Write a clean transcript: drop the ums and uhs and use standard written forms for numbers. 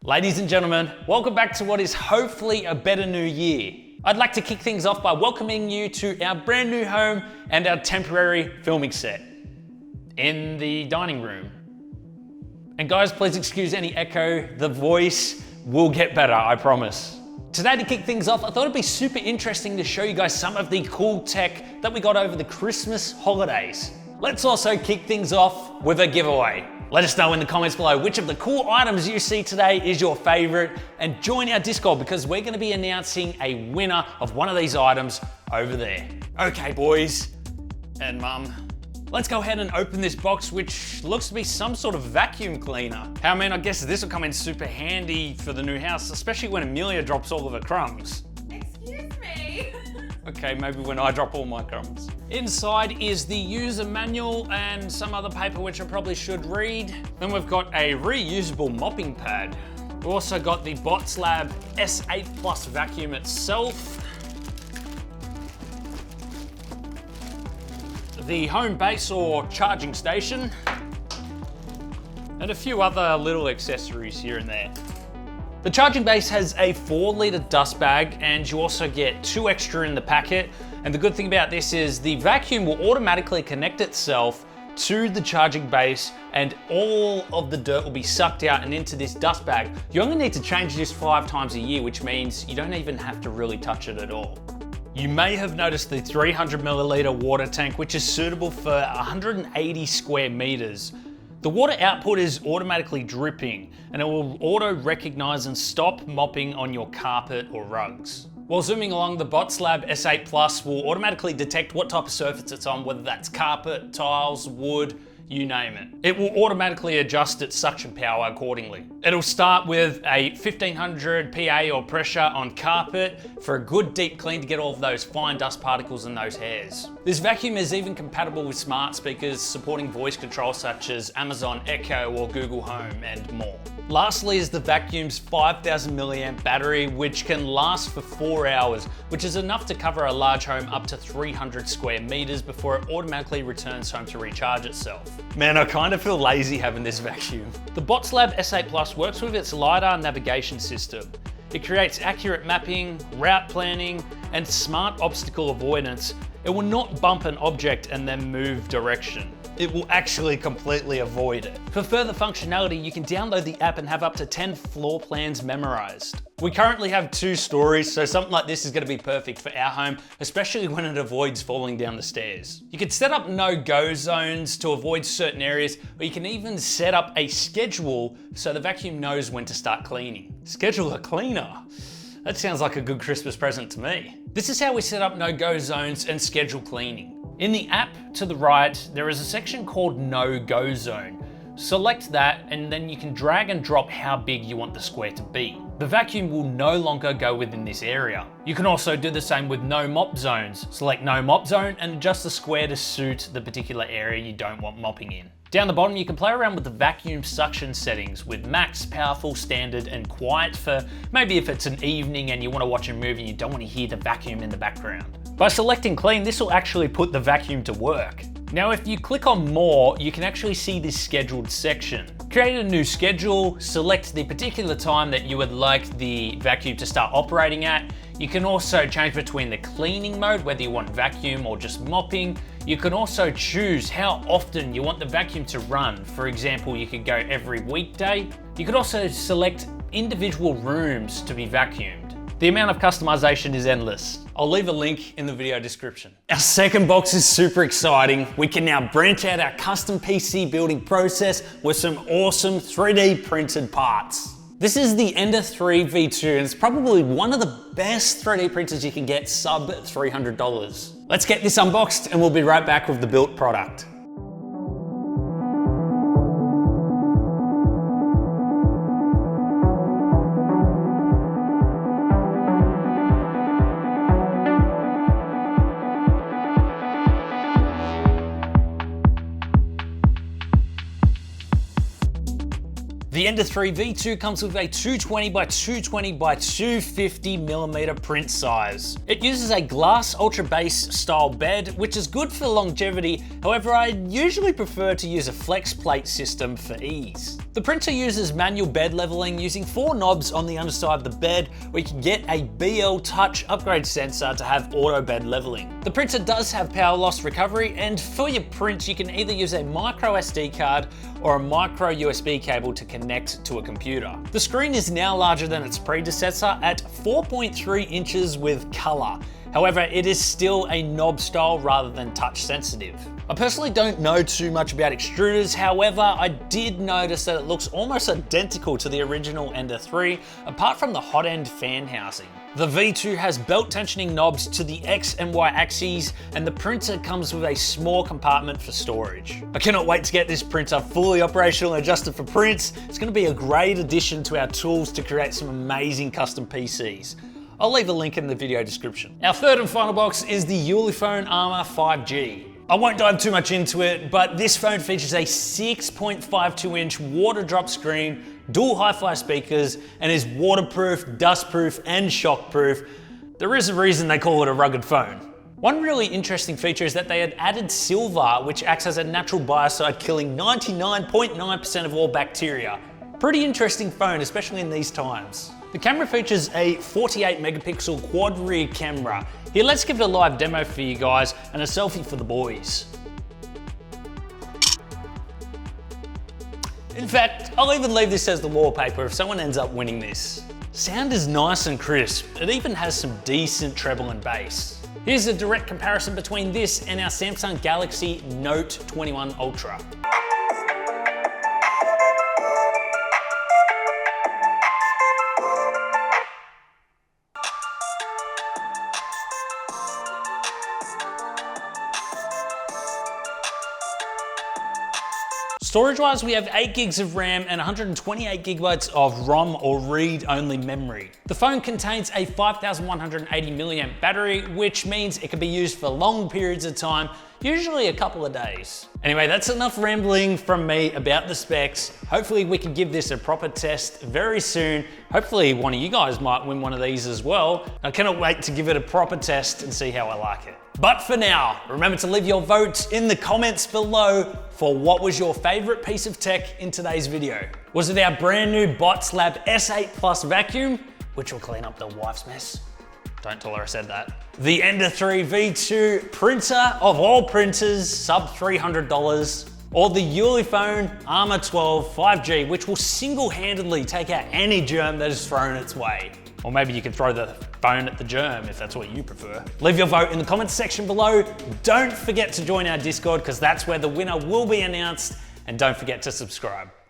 Ladies and gentlemen, welcome back to what is hopefully a better new year. I'd like to kick things off by welcoming you to our brand new home and our temporary filming set in the dining room. And guys, please excuse any echo. The voice will get better, I promise. Today to kick things off, I thought it'd be super interesting to show you guys some of the cool tech that we got over the Christmas holidays. Let's also kick things off with a giveaway. Let us know in the comments below which of the cool items you see today is your favorite, and join our Discord because we're gonna be announcing a winner of one of these items over there. Okay, boys and mum, let's go ahead and open this box, which looks to be some sort of vacuum cleaner. I mean, I guess this will come in super handy for the new house, especially when Amelia drops all of her crumbs. Excuse me. Okay, maybe when I drop all my crumbs. Inside is the user manual and some other paper which I probably should read. Then we've got a reusable mopping pad. We've also got the BotsLab S8 Plus vacuum itself. The home base or charging station. And a few other little accessories here and there. The charging base has a 4-litre dust bag, and you also get 2 extra in the packet. And the good thing about this is the vacuum will automatically connect itself to the charging base, and all of the dirt will be sucked out and into this dust bag. You only need to change this 5 times a year, which means you don't even have to really touch it at all. You may have noticed the 300 milliliter water tank, which is suitable for 180 square meters. The water output is automatically dripping, and it will auto recognize and stop mopping on your carpet or rugs. While zooming along, the BotsLab S8 Plus will automatically detect what type of surface it's on, whether that's carpet, tiles, wood, you name it. It will automatically adjust its suction power accordingly. It'll start with a 1500 PA or pressure on carpet for a good deep clean to get all of those fine dust particles and those hairs. This vacuum is even compatible with smart speakers supporting voice control such as Amazon Echo or Google Home and more. Lastly is the vacuum's 5000 milliamp battery, which can last for 4 hours, which is enough to cover a large home up to 300 square meters before it automatically returns home to recharge itself. Man, I kind of feel lazy having this vacuum. The BotsLab S8 Plus works with its LiDAR navigation system. It creates accurate mapping, route planning, and smart obstacle avoidance. It will not bump an object and then move direction. It will actually completely avoid it. For further functionality, you can download the app and have up to 10 floor plans memorized. We currently have 2 stories, so something like this is going to be perfect for our home, especially when it avoids falling down the stairs. You can set up no-go zones to avoid certain areas, or you can even set up a schedule so the vacuum knows when to start cleaning. Schedule a cleaner. That sounds like a good Christmas present to me. This is how we set up no-go zones and schedule cleaning. In the app to the right, there is a section called No-Go Zone. Select that, and then you can drag and drop how big you want the square to be. The vacuum will no longer go within this area. You can also do the same with no mop zones. Select no mop zone and adjust the square to suit the particular area you don't want mopping in. Down the bottom, you can play around with the vacuum suction settings with max, powerful, standard, and quiet for maybe if it's an evening and you want to watch a movie and you don't want to hear the vacuum in the background. By selecting clean, this will actually put the vacuum to work. Now, if you click on more, you can actually see this scheduled section. Create a new schedule, select the particular time that you would like the vacuum to start operating at. You can also change between the cleaning mode, whether you want vacuum or just mopping. You can also choose how often you want the vacuum to run. For example, you could go every weekday. You could also select individual rooms to be vacuumed. The amount of customization is endless. I'll leave a link in the video description. Our second box is super exciting. We can now branch out our custom PC building process with some awesome 3D printed parts. This is the Ender 3 V2, and it's probably one of the best 3D printers you can get sub $300. Let's get this unboxed and we'll be right back with the built product. The Ender 3 V2 comes with a 220 by 220 by 250 millimeter print size. It uses a glass ultra base style bed, which is good for longevity. However, I usually prefer to use a flex plate system for ease. The printer uses manual bed leveling using 4 knobs on the underside of the bed, where you can get a BL Touch upgrade sensor to have auto bed leveling. The printer does have power loss recovery, and for your print you can either use a micro SD card or a micro USB cable to connect to a computer. The screen is now larger than its predecessor at 4.3 inches with color. However, it is still a knob style rather than touch sensitive. I personally don't know too much about extruders, however, I did notice that it looks almost identical to the original Ender 3, apart from the hot end fan housing. The V2 has belt tensioning knobs to the X and Y axes, and the printer comes with a small compartment for storage. I cannot wait to get this printer fully operational and adjusted for prints. It's going to be a great addition to our tools to create some amazing custom PCs. I'll leave a link in the video description. Our third and final box is the Ufone Armor 5G. I won't dive too much into it, but this phone features a 6.52 inch water drop screen, dual hi-fi speakers, and is waterproof, dustproof, and shockproof. There is a reason they call it a rugged phone. One really interesting feature is that they had added silver, which acts as a natural biocide, killing 99.9% of all bacteria. Pretty interesting phone, especially in these times. The camera features a 48 megapixel quad rear camera. Here, let's give it a live demo for you guys and a selfie for the boys. In fact, I'll even leave this as the wallpaper if someone ends up winning this. Sound is nice and crisp. It even has some decent treble and bass. Here's a direct comparison between this and our Samsung Galaxy Note 21 Ultra. Storage-wise, we have 8 gigs of RAM and 128 gigabytes of ROM or read-only memory. The phone contains a 5180 milliamp battery, which means it can be used for long periods of time, usually a couple of days. Anyway, that's enough rambling from me about the specs. Hopefully we can give this a proper test very soon. Hopefully one of you guys might win one of these as well. I cannot wait to give it a proper test and see how I like it. But for now, remember to leave your votes in the comments below for what was your favorite piece of tech in today's video. Was it our brand new BotSlab S8 Plus vacuum, which will clean up the wife's mess? Don't tell her I said that. The Ender 3 V2 printer of all printers, sub $300, or the Ufone Armor 12 5G, which will single-handedly take out any germ that is thrown its way. Or maybe you could throw the phone at the germ if that's what you prefer. Leave your vote in the comments section below. Don't forget to join our Discord because that's where the winner will be announced. And don't forget to subscribe.